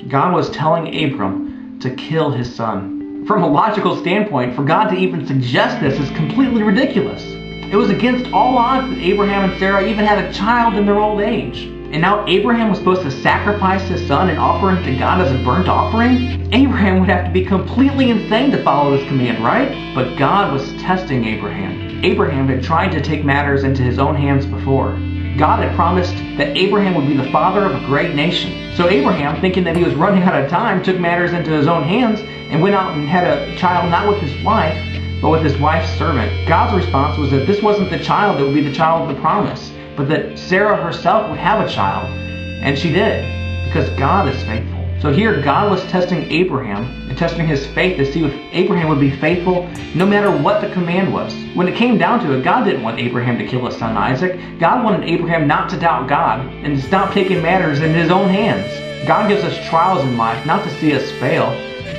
God was telling Abram to kill his son. From a logical standpoint, for God to even suggest this is completely ridiculous. It was against all odds that Abraham and Sarah even had a child in their old age. And now Abraham was supposed to sacrifice his son and offer him to God as a burnt offering? Abraham would have to be completely insane to follow this command, right? But God was testing Abraham. Abraham had tried to take matters into his own hands before. God had promised that Abraham would be the father of a great nation. So Abraham, thinking that he was running out of time, took matters into his own hands and went out and had a child not with his wife, but with his wife's servant. God's response was that this wasn't the child that would be the child of the promise, but that Sarah herself would have a child. And she did, because God is faithful. So here God was testing Abraham and testing his faith to see if Abraham would be faithful no matter what the command was. When it came down to it, God didn't want Abraham to kill his son Isaac. God wanted Abraham not to doubt God and to stop taking matters in his own hands. God gives us trials in life not to see us fail,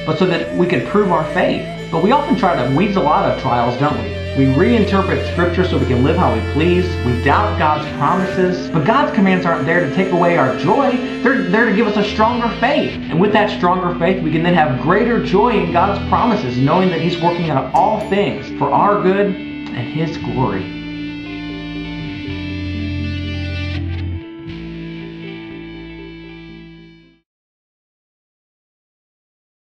but so that we can prove our faith. But we often try to weasel out of trials, don't we? We reinterpret Scripture so we can live how we please. We doubt God's promises. But God's commands aren't there to take away our joy. They're there to give us a stronger faith. And with that stronger faith, we can then have greater joy in God's promises, knowing that He's working out all things for our good and His glory.